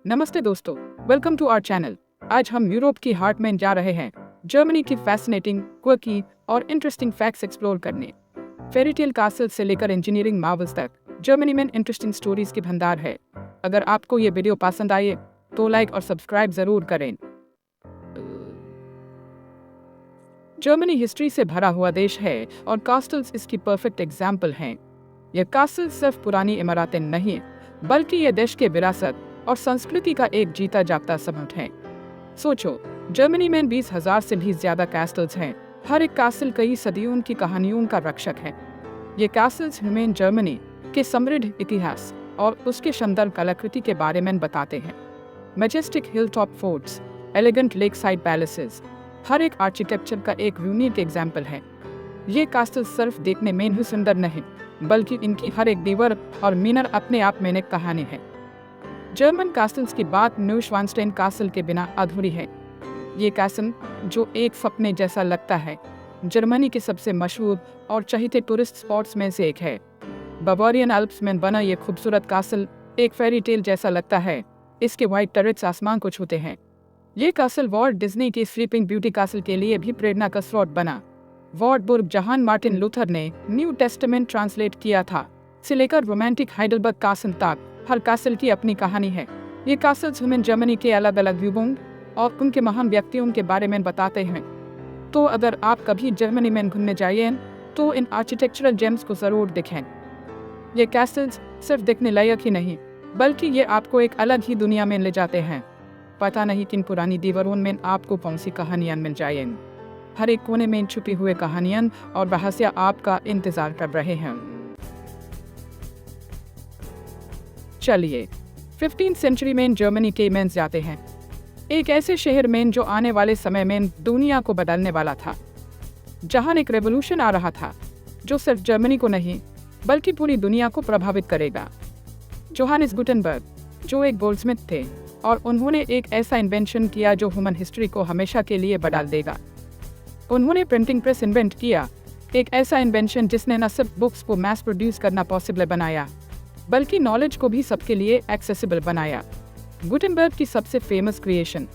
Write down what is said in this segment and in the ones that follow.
नमस्ते दोस्तों, welcome to our channel. आज हम यूरोप की हार्ट में जा रहे हैं, जर्मनी की फैसिनेटिंग, क्वर्की और इंटरेस्टिंग फैक्ट्स एक्सप्लोर करने। फेरीटेल कासल से लेकर इंजीनियरिंग मार्वल्स तक जर्मनी में इंटरेस्टिंग स्टोरीज की भंडार है। अगर आपको ये वीडियो पसंद आए तो लाइक और सब्सक्राइब जरूर करें। जर्मनी हिस्ट्री से भरा हुआ देश है और कास्टल्स इसकी परफेक्ट एग्जाम्पल हैं। ये कासल सिर्फ पुरानी इमारतें नहीं, बल्कि ये देश के विरासत और संस्कृति का एक जीता जागता सबूत है। सोचो, जर्मनी में 20,000 से भी ज्यादा कैस्टल्स हैं। हर एक कैसल कई सदियों की कहानियों का रक्षक है। ये कैसल्स हमें जर्मनी के समृद्ध इतिहास और उसके शानदार कलाकृति के बारे में बताते हैं। Majestic hill top forts, elegant lake side palaces, हर एक आर्किटेक्चर का एक यूनिक एग्जाम्पल है। ये कैसल सिर्फ देखने में ही सुंदर नहीं, बल्कि इनकी हर एक दीवार और मीनार अपने आप में एक कहानी है। जर्मन कैसल्स की बात न्यूश्वानस्टाइन कैसल के बिना अधूरी है। ये कैसल, जो एक सपने जैसा लगता है, जर्मनी के सबसे मशहूर और चहेते टूरिस्ट स्पॉट्स में से एक है। बवारियन एल्प्स में बना ये खूबसूरत कैसल एक फेरी टेल जैसा लगता है। इसके व्हाइट टर्रेट्स आसमान को छूते हैं। ये कैसल वॉल्ट डिज्नी के स्लीपिंग ब्यूटी कैसल के लिए भी प्रेरणा का स्रोत बना। वॉर्टबुर्ग, जहां मार्टिन लूथर ने न्यू टेस्टामेंट ट्रांसलेट किया था, से लेकर रोमांटिक हाइडलबर्ग कैसल तक, हर कैसल की अपनी कहानी है। ये कैसल्स हमें जर्मनी के अलग अलग युगों और उनके महान व्यक्तियों के बारे में बताते हैं। तो अगर आप कभी जर्मनी में घूमने जाइए तो इन आर्किटेक्चरल जेम्स को जरूर देखें। ये कैसल्स सिर्फ देखने लायक ही नहीं, बल्कि ये आपको एक अलग ही दुनिया में ले जाते हैं। पता नहीं किन पुरानी दीवारों में आपको कौन सी कहानियां मिल जाएंगी। हर एक कोने में छुपी हुए कहानियां और रहस्य आपका इंतजार कर रहे हैं। चलिए 15वीं सेंचुरी में जर्मनी के मेंस जाते हैं, एक ऐसे शहर में जो आने वाले समय में दुनिया को बदलने वाला था, जहां एक रेवोल्यूशन आ रहा था जो सिर्फ जर्मनी को नहीं बल्कि पूरी दुनिया को प्रभावित करेगा। जोहानिस गुटेनबर्ग, जो एक गोल्डस्मिथ थे, और उन्होंने एक ऐसा इन्वेंशन किया जो ह्यूमन हिस्ट्री को हमेशा के लिए बदल देगा। उन्होंने प्रिंटिंग प्रेस इन्वेंट किया, एक ऐसा इन्वेंशन जिसने न सिर्फ बुक्स को मैस प्रोड्यूस करना पॉसिबल बनाया, बल्कि नॉलेज को भी सबके लिए एक्सेसिबल बनाया। गुटेनबर्ग की सबसे फेमस क्रिएशन,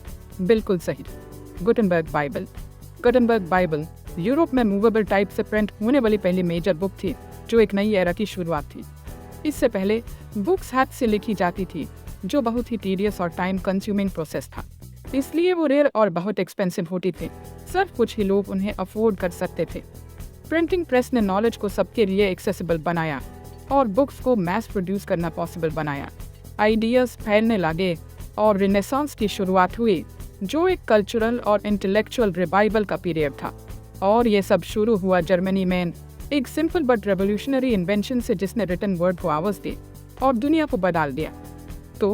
बिल्कुल सही, Gutenberg Bible. Gutenberg Bible Europe में मूवेबल टाइप से प्रिंट होने वाली पहली मेजर बुक थी, जो एक नई एरा की शुरुआत थी। इससे पहले बुक्स हाथ से लिखी जाती थी, जो बहुत ही टीडियस और टाइम कंज्यूमिंग प्रोसेस था, इसलिए वो रेयर और बहुत एक्सपेंसिव होती थी। सिर्फ कुछ ही लोग उन्हें अफोर्ड कर सकते थे। प्रिंटिंग प्रेस ने नॉलेज को सबके लिए एक्सेसिबल बनाया और बुक्स को मैस प्रोड्यूस करना पॉसिबल बनाया। आइडियाज फैलने लगे और रिनेसांस की शुरुआत हुई, जो एक कल्चरल और इंटेलेक्चुअल रिवाइवल का पीरियड था। और ये सब शुरू हुआ जर्मनी में एक सिंपल बट रेवोल्यूशनरी इन्वेंशन से, जिसने रिटन वर्ड को आवाज दी और दुनिया को बदल दिया। तो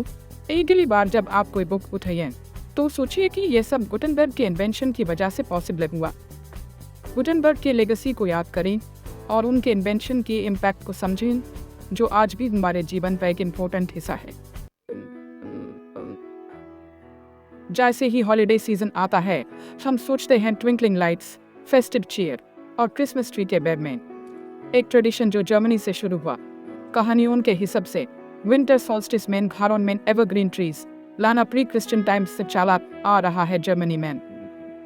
अगली बार जब आप कोई बुक उठाइए तो सोचिए कि यह सब गुटेनबर्ग के इन्वेंशन की वजह से पॉसिबल हुआ। गुटेनबर्ग के लेगेसी को याद करें और उनके इन्वेंशन के इम्पैक्ट को समझें, जो आज भी हमारे जीवन का एक इम्पोर्टेंट हिस्सा है। जैसे ही हॉलिडे सीजन आता है, हम सोचते हैं ट्विंकलिंग लाइट्स, फेस्टिव चीयर और क्रिसमस ट्री के बारे में। एक ट्रेडिशन जो जर्मनी से शुरू हुआ, कहानियों के हिसाब से विंटर सोल्स्टिस में घरों में एवरग्रीन ट्रीज लाना प्री क्रिश्चियन टाइम्स से चला आ रहा है जर्मनी में।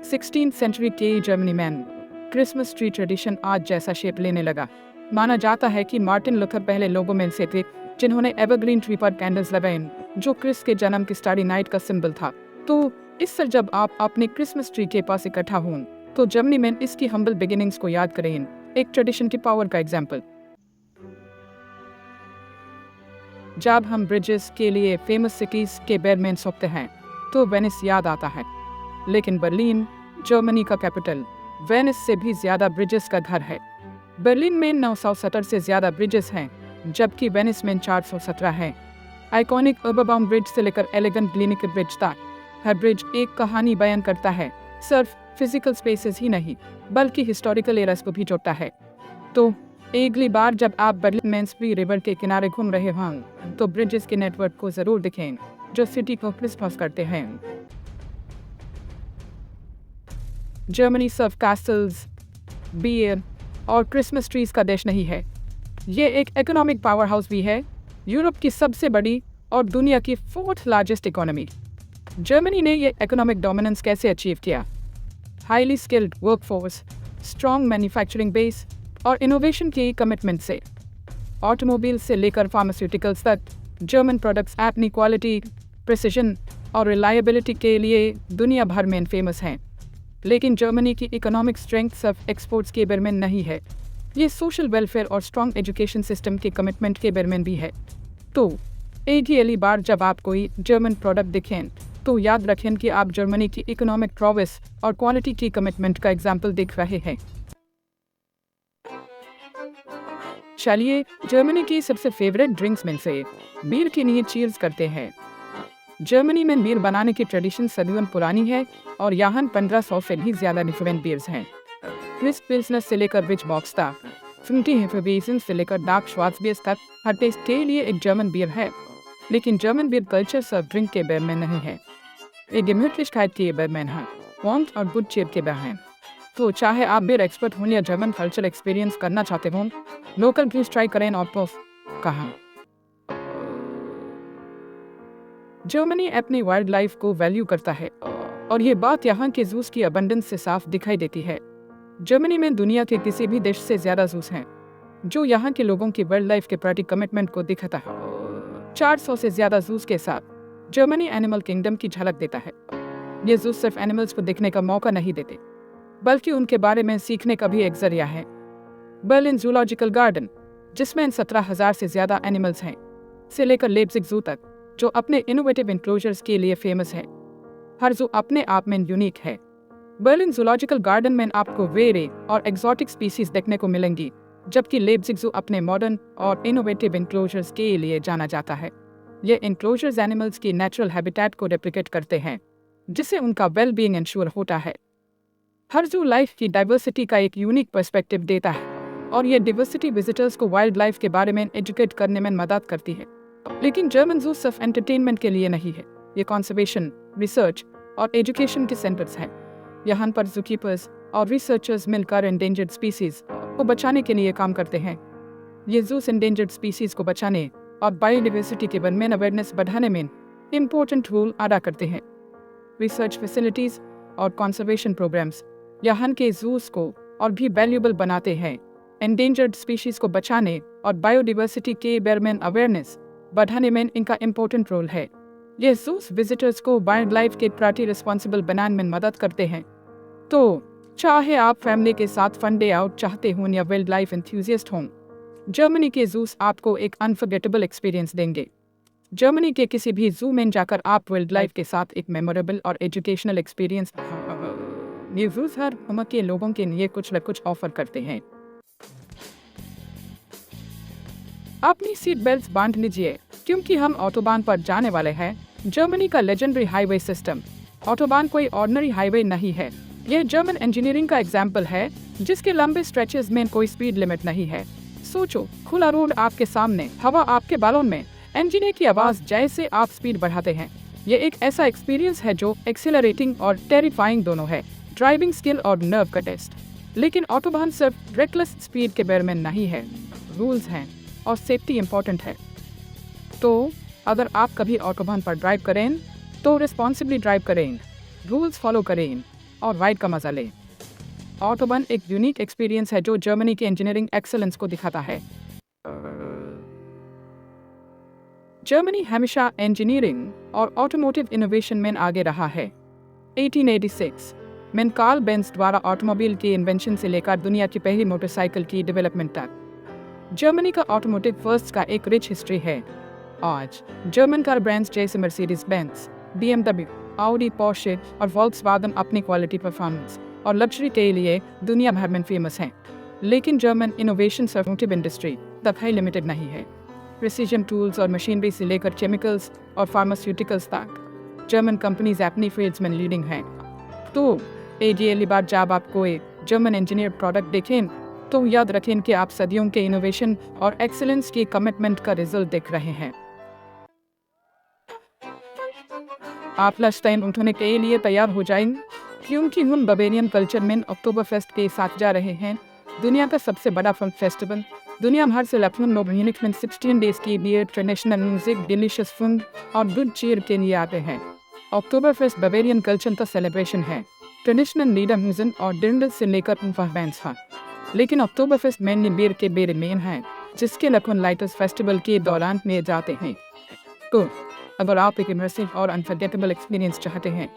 16वीं सेंचुरी के जर्मनी में क्रिसमस ट्री ट्रेडिशन आज जैसा शेप लेने लगा। माना जाता है कि मार्टिन लूथर पहले लोगों में से थे जिन्होंने एवरग्रीन ट्री पर कैंडल्स लगाए, जो क्रिस के जन्म की स्टारी नाइट का सिंबल था। तो इससे जब आप अपने क्रिसमस ट्री के पास इकट्ठा हों तो जर्मनी में इसकी हम्बल बिगिनिंग्स को याद करें, एक ट्रेडिशन की पावर का एग्जाम्पल। जब हम ब्रिजेस के लिए फेमस सिटीज के बारे में सोचते हैं तो वेनिस याद आता है, लेकिन बर्लिन, जर्मनी का कैपिटल, वेनिस से भी ज्यादा ब्रिजेस का घर है। बर्लिन में 970 से ज्यादा ब्रिजेस हैं, जबकि वेनिस में 417 हैं। आइकॉनिक ओबरबाउम ब्रिज से लेकर एलिगेंट ग्लिनिक ब्रिज तक, हर ब्रिज एक कहानी बयान करता है, सिर्फ फिजिकल स्पेसेस ही नहीं बल्कि हिस्टोरिकल एरास को भी जोड़ता है। तो अगली बार जब आप बर्लिन में स्प्री रिवर के किनारे घूम रहे हों तो ब्रिजेस के नेटवर्क को जरूर दिखें, जो सिटी को क्रिसमस करते हैं। जर्मनी सिर्फ कैसल्स, बियर और क्रिसमस ट्रीज का देश नहीं है, ये एक इकोनॉमिक पावर हाउस भी है। यूरोप की सबसे बड़ी और दुनिया की 4th लार्जेस्ट इकोनॉमी। जर्मनी ने ये इकोनॉमिक डोमिनेंस कैसे अचीव किया? Highly skilled workforce, strong manufacturing base और इनोवेशन की कमिटमेंट से। ऑटोमोबाइल से लेकर फार्मास्यूटिकल्स तक जर्मन प्रोडक्ट्स अपनी क्वालिटी, प्रिसिजन और रिलायबिलिटी के लिए दुनिया भर में फेमस हैं। लेकिन जर्मनी की इकोनॉमिक स्ट्रेंथ सिर्फ एक्सपोर्ट्स के बारे में नहीं है, ये सोशल वेलफेयर और स्ट्रॉन्ग एजुकेशन सिस्टम के कमिटमेंट के बारे में भी है। तो अगली बार जब आप कोई जर्मन प्रोडक्ट दिखें तो याद रखें कि आप जर्मनी की इकोनॉमिक प्रोग्रेस और क्वालिटी की कमिटमेंट का एग्जाम्पल देख रहे हैं। चलिए जर्मनी की सबसे फेवरेट ड्रिंक्स में से बीयर के लिए चीयर्स करते हैं। जर्मनी में बीयर बनाने की ट्रेडिशन सदियों पुरानी है और यहाँ 1500 से भी ज्यादा डिफरेंट बीयर्स हैं। क्रिस्प पिल्सनर से लेकर रिच बॉक्स तक, फ्रूटी हेफेवेसन से लेकर डार्क श्वार्ज़बियर तक हर टेस्ट के लिए एक जर्मन बीयर है। लेकिन जर्मन बीयर कल्चर सिर्फ ड्रिंक के बारे में नहीं है, ये gemütlichkeit के बारे में है, वार्मथ और गुड चीयर के बारे में। तो चाहे आप बीयर एक्सपर्ट हों या जर्मन कल्चर एक्सपीरियंस करना चाहते हों, लोकल बीयर्स ट्राई करें और पोफ कहाँ। जर्मनी अपनी वाइल्ड लाइफ को वैल्यू करता है और ये बात यहाँ के जूस की अबंडेंस से साफ दिखाई देती है। जर्मनी में दुनिया के किसी भी देश से ज्यादा जूस हैं, जो यहाँ के लोगों की वाइल्ड लाइफ के प्रति कमिटमेंट को दिखाता है। 400 से ज्यादा जूस के साथ जर्मनी एनिमल किंगडम की झलक देता है। ये जूस सिर्फ एनिमल्स को देखने का मौका नहीं देते, बल्कि उनके बारे में सीखने का भी एक जरिया है। बर्लिन जूलॉजिकल गार्डन, जिसमें 17,000 से ज्यादा एनिमल्स हैं, से लेकर लेप्जिग जू तक, जो अपने इनोवेटिव इंक्लोजर्स के लिए फेमस है। हर जू अपने आप में यूनिक है। बर्लिन जूलॉजिकल गार्डन में आपको रेरे और एक्सोटिक स्पीसीज देखने को मिलेंगी, जबकि लेप्जिग जू अपने मॉडर्न और इनोवेटिव इंक्लोजर्स के लिए जाना जाता है। ये इंक्लोजर्स एनिमल्स की नेचुरल हैबिटेट को रेप्लिकेट करते हैं, जिससे उनका वेल बीइंग इंश्योर होता है। हर जू लाइफ की डाइवर्सिटी का एक यूनिक पर्सपेक्टिव देता है और ये डाइवर्सिटी विजिटर्स को वाइल्ड लाइफ के बारे में एजुकेट करने में मदद करती है। लेकिन जर्मन जू सिर्फ एंटरटेनमेंट के लिए नहीं है, ये कंजर्वेशन, रिसर्च और एजुकेशन के सेंटर्स हैं। यहाँ पर जूकीपर्स और रिसर्चर्स मिलकर एंडेंजर्ड स्पीसीज को बचाने के लिए काम करते हैं। ये जूस एंडेंजर्ड स्पीसीज को बचाने और बायोडाइवर्सिटी के बारे में अवेयरनेस बढ़ाने में इम्पोर्टेंट रोल अदा करते हैं। रिसर्च फैसिलिटीज और कंजर्वेशन प्रोग्राम्स यहाँ के जूस को और भी वैल्यूएबल बनाते हैं। एंडेंजर्ड स्पीशीज को बचाने और बायोडाइवर्सिटी के बारे में अवेयरनेस बढ़ाने में इनका इम्पोर्टेंट रोल है। ये जूस विजिटर्स को वाइल्ड लाइफ के प्रति रिस्पॉन्सिबल बनाने में मदद करते हैं। तो चाहे आप फैमिली के साथ फन डे आउट चाहते हों या वाइल्ड लाइफ एंथुसियास्ट हों, जर्मनी के जूस आपको एक अनफॉरगेटेबल एक्सपीरियंस देंगे। जर्मनी के किसी भी जू में जाकर आप वाइल्ड लाइफ के साथ एक मेमोरेबल और एजुकेशनल एक्सपीरियंस। ये जूस हर उम्र के लोगों के लिए कुछ न कुछ ऑफर करते हैं। अपनी सीट बेल्ट बांध लीजिए, क्योंकि हम ऑटोबान पर जाने वाले हैं। जर्मनी का लेजेंडरी हाईवे सिस्टम। ऑटोबान कोई ऑर्डिनरी हाईवे नहीं है, यह जर्मन इंजीनियरिंग का एग्जाम्पल है, जिसके लंबे स्ट्रेचेस में कोई स्पीड लिमिट नहीं है। सोचो, खुला रोड आपके सामने, हवा आपके बालों में, इंजन की आवाज जैसे आप स्पीड बढ़ाते हैं। ये एक ऐसा एक्सपीरियंस है जो एक्सिलरेटिंग और टेरिफाइंग दोनों है, ड्राइविंग स्किल और नर्व का टेस्ट। लेकिन ऑटोबान सिर्फ रेकलेस स्पीड के बारे में नहीं है, रूल्स हैं और सेफ्टी इम्पोर्टेंट है। तो अगर आप कभी ऑटोबान पर ड्राइव करें तो रिस्पॉन्सिबली ड्राइव करें, रूल्स फॉलो करें और राइड का मजा लें। ऑटोबान एक यूनिक एक्सपीरियंस है जो जर्मनी के इंजीनियरिंग एक्सेलेंस को दिखाता है। जर्मनी हमेशा इंजीनियरिंग और ऑटोमोटिव इनोवेशन में आगे रहा है। 1886 में कार्ल बेंज द्वारा ऑटोमोबाइल की इन्वेंशन से लेकर दुनिया की पहली मोटरसाइकिल की डेवलपमेंट तक जर्मनी का ऑटोमोटिव फर्स्ट का एक रिच हिस्ट्री है। आज जर्मन कार ब्रांड्स जैसे Mercedes Benz, BMW, Audi, Porsche और वोल्क्सवैगन अपनी क्वालिटी, परफॉर्मेंस और लग्जरी के लिए दुनिया भर में फेमस हैं। लेकिन जर्मन इनोवेशन ऑटोमोटिव इंडस्ट्री तब है लिमिटेड नहीं है। प्रिसीजन टूल्स और मशीनरी से लेकर केमिकल्स और फार्मास्यूटिकल्स तक जर्मन कंपनीज अपनी फील्ड्स में लीडिंग हैं। तो अगली बार जब आप कोई जर्मन इंजीनियर प्रोडक्ट देखें तो याद रखें कि आप सदियों के इनोवेशन और एक्सीलेंस की कमिटमेंट का रिजल्ट देख रहे हैं। आप लंच टाइम उठने के लिए तैयार हो जाएं, क्योंकि हम बवेरियन कल्चर में अक्टूबर फेस्ट के साथ जा रहे हैं, दुनिया का सबसे बड़ा फिल्म फेस्टिवल। दुनिया भर से लगभग लोग म्यूनिख में 16 डेज के लिए ट्रेडिशनल म्यूजिक, डिलीशियस फूड और गुड चीयर के लिए आते हैं। अक्टूबर फेस्ट बवेरियन कल्चर का सेलिब्रेशन है। ट्रेडिशनल लीडर म्यूजिक और डिंडल से लेकर परफॉर्मेंस है। लेकिन अक्टूबर फेस्ट मेनली बियर के बेरे मेन है, जिसके लगभग लाइटर्स फेस्टिवल के दौरान लिए जाते हैं। तो अगर आप एक इमर्सिव और अनफॉरगेटेबल एक्सपीरियंस चाहते हैं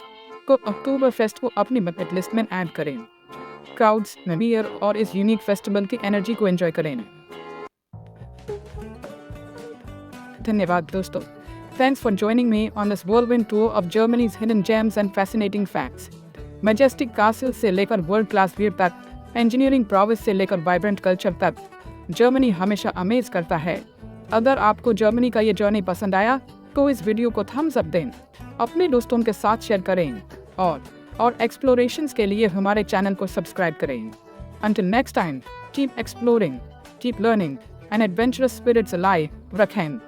तो अक्टूबर फेस्ट को अपनी बकेट लिस्ट में ऐड करें। क्राउड्स, बियर और इस यूनिक फेस्टिवल की एनर्जी को एंजॉय करें। धन्यवाद दोस्तों। Thanks for joining me on this whirlwind tour of Germany's hidden gems and fascinating facts. Majestic castle से लेकर वर्ल्ड क्लास बियर तक, इंजीनियरिंग प्रोविस से लेकर वाइब्रेंट कल्चर तक, जर्मनी हमेशा अमेज करता है। अगर आपको जर्मनी का ये जर्नी पसंद आया तो इस वीडियो को थम्स अप दें, अपने दोस्तों के साथ शेयर करें और एक्सप्लोरेशंस के लिए हमारे चैनल को सब्सक्राइब करें। Until next time, keep exploring, keep learning and adventurous spirits alive. रखें।